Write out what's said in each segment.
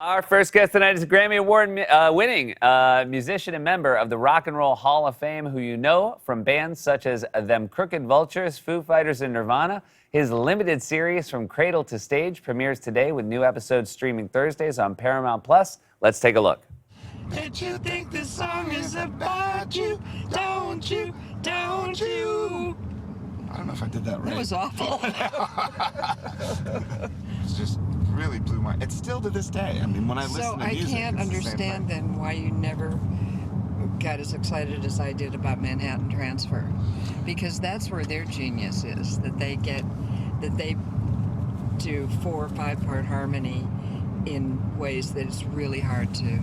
Our first guest tonight is a Grammy Award winning musician and member of the Rock and Roll Hall of Fame, who you know from bands such as Them Crooked Vultures, Foo Fighters, and Nirvana. His limited series From Cradle to Stage premieres today with new episodes streaming Thursdays on Paramount+. Let's take a look. Bet you think this song is about you, don't you, don't you? I don't know if I did that right. That was awful. It just really blew my... It's still to this day. I mean, when I listen to music, So I can't it's the same understand thing. then why you never got as excited as I did about Manhattan Transfer. Because that's where their genius is, that they do 4- or 5-part harmony in ways that it's really hard to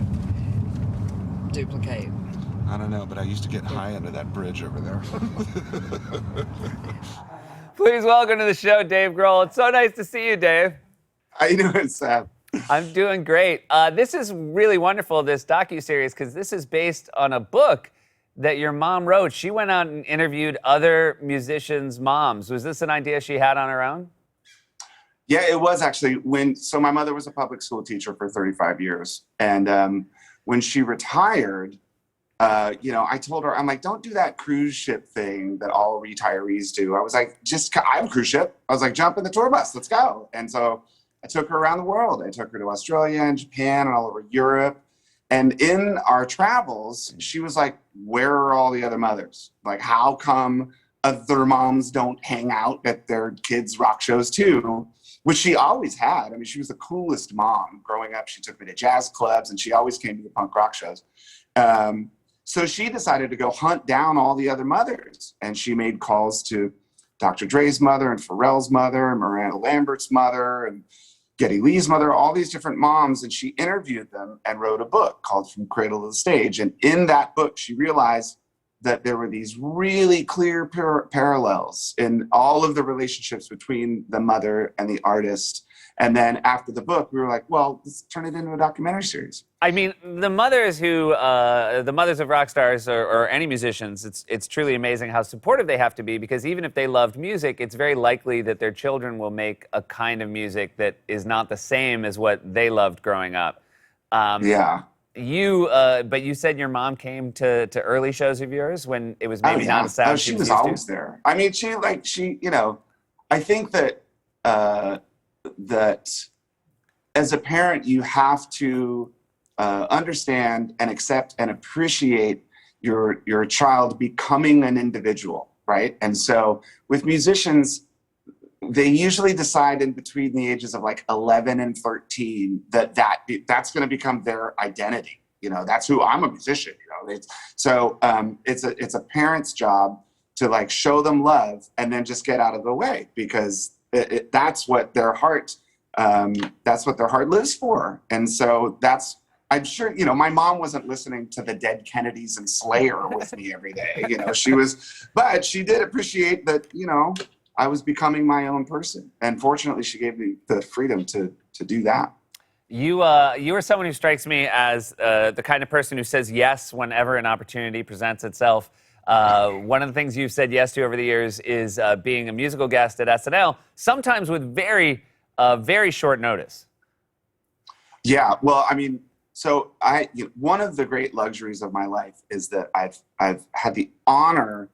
duplicate. I don't know, but I used to get high under that bridge over there. Please welcome to the show, Dave Grohl. It's so nice to see you, Dave. How you doing, Sam? I'm doing great. This is really wonderful, this docuseries, because this is based on a book that your mom wrote. She went out and interviewed other musicians' moms. Was this an idea she had on her own? Yeah, it was actually so my mother was a public school teacher for 35 years. And when she retired, I told her, I'm like, don't do that cruise ship thing that all retirees do. I was like, I have a cruise ship. I was like, jump in the tour bus, let's go. And so I took her around the world. I took her to Australia and Japan and all over Europe. And in our travels, she was like, where are all the other mothers? Like, how come other moms don't hang out at their kids' rock shows too? Which she always had. I mean, she was the coolest mom growing up. She took me to jazz clubs and she always came to the punk rock shows. So she decided to go hunt down all the other mothers. And she made calls to Dr. Dre's mother and Pharrell's mother and Miranda Lambert's mother and Geddy Lee's mother, all these different moms. And she interviewed them and wrote a book called From Cradle to the Stage. And in that book, she realized that there were these really clear parallels in all of the relationships between the mother and the artist. And then after the book, we were like, well, let's turn it into a documentary series. I mean, the mothers of rock stars or any musicians, it's truly amazing how supportive they have to be, because even if they loved music, it's very likely that their children will make a kind of music that is not the same as what they loved growing up. Yeah. But you said your mom came to early shows of yours when it was maybe not a sound she was was used always to? there. I mean, I think that that as a parent, you have to understand and accept and appreciate your child becoming an individual, right? And so with musicians, they usually decide in between the ages of like 11 and 13 that's going to become their identity. That's who I'm a musician. It's a parent's job to like show them love and then just get out of the way, because that's what their heart lives for. And so I'm sure, my mom wasn't listening to the Dead Kennedys and Slayer with me every day. But she did appreciate that, I was becoming my own person. And fortunately, she gave me the freedom to do that. You are someone who strikes me as the kind of person who says yes whenever an opportunity presents itself. One of the things you've said yes to over the years is being a musical guest at SNL, sometimes with very, very short notice. Yeah, well, I mean, so one of the great luxuries of my life is that I've had the honor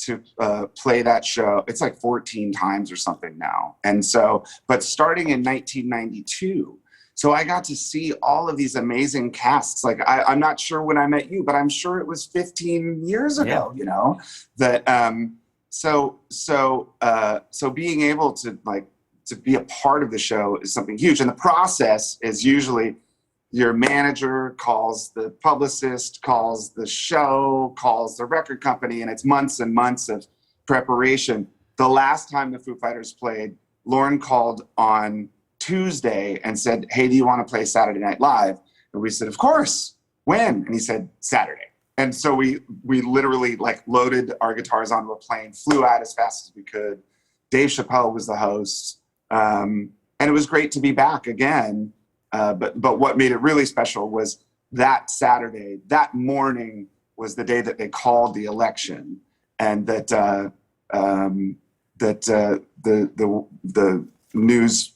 to play that show. It's like 14 times or something now. And so, but starting in 1992, so I got to see all of these amazing casts. Like, I'm not sure when I met you, but I'm sure it was 15 years ago, so being able to be a part of the show is something huge. And the process is usually your manager calls the publicist, calls the show, calls the record company, and it's months and months of preparation. The last time the Foo Fighters played, Lauren called on Tuesday and said, hey, do you want to play Saturday Night Live? And we said, of course. When? And he said, Saturday. And so we literally loaded our guitars onto a plane, flew out as fast as we could. Dave Chappelle was the host. And it was great to be back again. But what made it really special was that Saturday, that morning was the day that they called the election, and that the news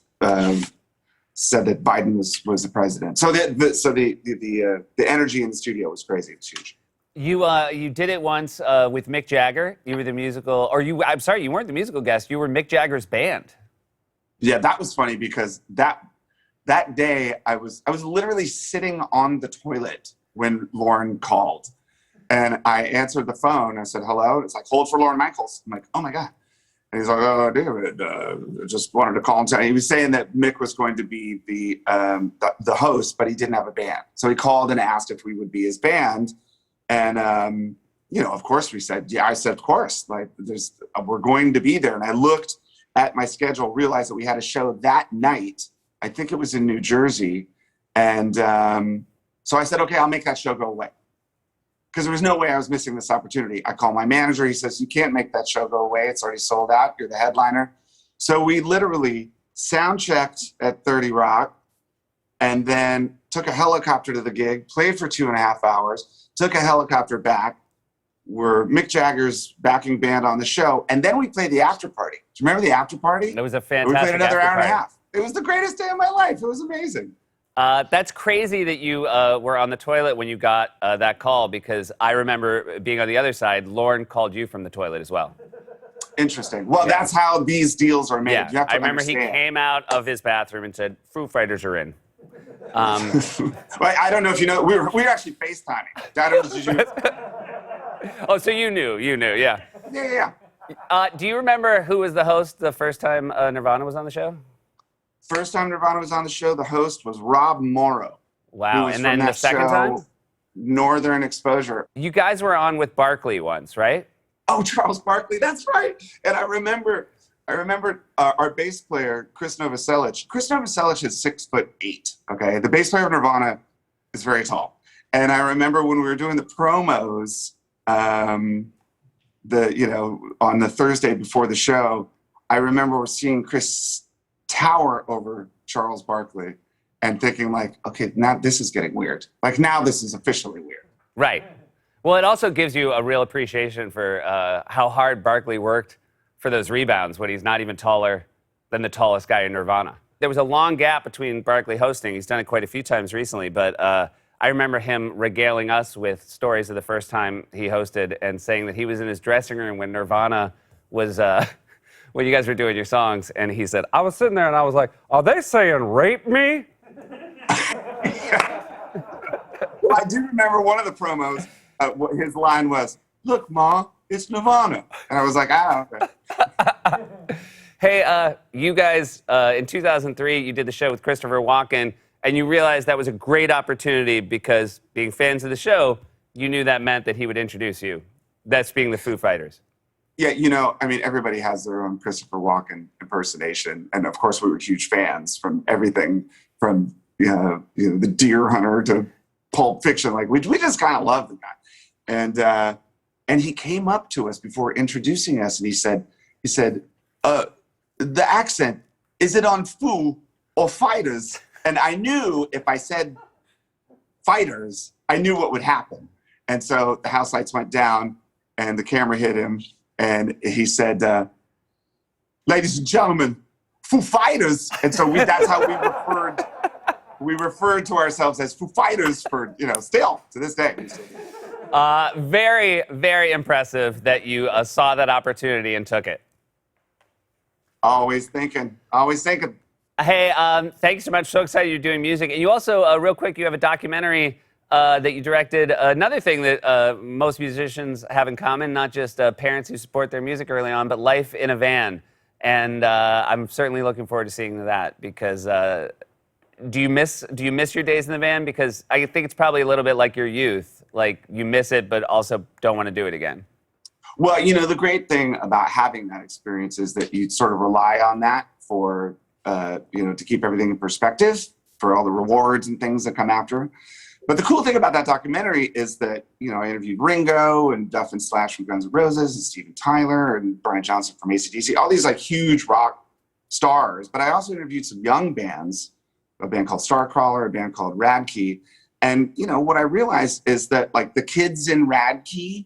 said that Biden was the president. So the energy in the studio was crazy. It was huge. You did it once with Mick Jagger. You were the musical, or I'm sorry, you weren't the musical guest. You were Mick Jagger's band. Yeah, that was funny because that day I was literally sitting on the toilet when Lorne called, and I answered the phone. I said hello. It's like, hold for Lorne Michaels. I'm like, oh my god. And he's like, oh, David, just wanted to call him. He was saying that Mick was going to be the host, but he didn't have a band. So he called and asked if we would be his band. And, of course we said, yeah, I said, of course, like we're going to be there. And I looked at my schedule, realized that we had a show that night. I think it was in New Jersey. And so I said, okay, I'll make that show go away. Because there was no way I was missing this opportunity. I call my manager. He says, you can't make that show go away. It's already sold out. You're the headliner. So we literally sound checked at 30 Rock and then took a helicopter to the gig, played for 2.5 hours, took a helicopter back. We're Mick Jagger's backing band on the show. And then we played the after party. Do you remember the after party? It was a fantastic We played another after hour and a party. half. It was the greatest day of my life. It was amazing. That's crazy that you were on the toilet when you got that call, because I remember being on the other side. Lorne called you from the toilet as well. Interesting. Well, that's how these deals are made. Yeah, You have to I remember he understand. came out of his bathroom and said, Foo Fighters are in. Well, I don't know if you know, we were actually FaceTiming. Did you? Oh, so you knew, yeah. Yeah. Do you remember who was the host the first time Nirvana was on the show? First time Nirvana was on the show, the host was Rob Morrow. who Wow, was and from then the that second show, time? Northern Exposure. You guys were on with Barkley once, right? Oh, Charles Barkley, that's right. And I remember our bass player, Chris Novoselic. Chris Novoselic is 6'8", okay? The bass player of Nirvana is very tall. And I remember when we were doing the promos, on the Thursday before the show, I remember seeing Chris tower over Charles Barkley and thinking like, okay, now this is getting weird. Like now this is officially weird. Right. Well, it also gives you a real appreciation for how hard Barkley worked for those rebounds when he's not even taller than the tallest guy in Nirvana. There was a long gap between Barkley hosting. He's done it quite a few times recently, but I remember him regaling us with stories of the first time he hosted and saying that he was in his dressing room when Nirvana was, when you guys were doing your songs, and he said, I was sitting there and I was like, are they saying rape me? Well, I do remember one of the promos, his line was, look, Ma, it's Nirvana. And I was like, okay. Hey, you guys, in 2003, you did the show with Christopher Walken, and you realized that was a great opportunity because, being fans of the show, you knew that meant that he would introduce you. That's being the Foo Fighters. Yeah, everybody has their own Christopher Walken impersonation. And of course, we were huge fans from everything from, the Deer Hunter to Pulp Fiction. Like, we just kind of loved the guy. And he came up to us before introducing us and he said, the accent, is it on Foo or Fighters? And I knew if I said Fighters, I knew what would happen. And so the house lights went down and the camera hit him. And he said, ladies and gentlemen, Foo Fighters. And so that's how we referred to ourselves as Foo Fighters for, still to this day. Very, very impressive that you saw that opportunity and took it. Always thinking. Hey, thanks so much. So excited you're doing music. And you also, real quick, you have a documentary that you directed. Another thing that most musicians have in common, not just parents who support their music early on, but life in a van. And I'm certainly looking forward to seeing that because do you miss your days in the van? Because I think it's probably a little bit like your youth. Like you miss it, but also don't want to do it again. Well, the great thing about having that experience is that you sort of rely on that for, to keep everything in perspective for all the rewards and things that come after. But the cool thing about that documentary is that, I interviewed Ringo and Duff and Slash from Guns N' Roses and Steven Tyler and Brian Johnson from AC/DC, all these like huge rock stars. But I also interviewed some young bands, a band called Starcrawler, a band called Radkey. And, what I realized is that like the kids in Radkey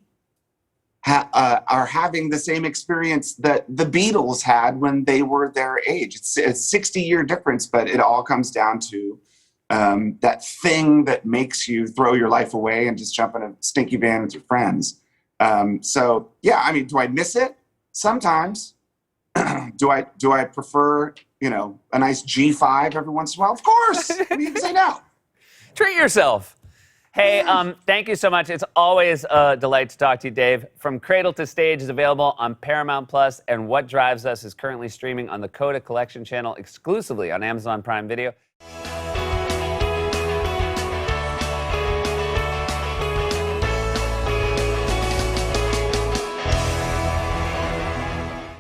are having the same experience that the Beatles had when they were their age. It's a 60-year difference, but it all comes down to that thing that makes you throw your life away and just jump in a stinky van with your friends. So yeah, I mean, do I miss it? Sometimes. Do I prefer, a nice G5 every once in a while? Of course. What do you say now? Treat yourself. Hey, thank you so much. It's always a delight to talk to you, Dave. From Cradle to Stage is available on Paramount Plus, and What Drives Us is currently streaming on the Coda Collection channel exclusively on Amazon Prime Video.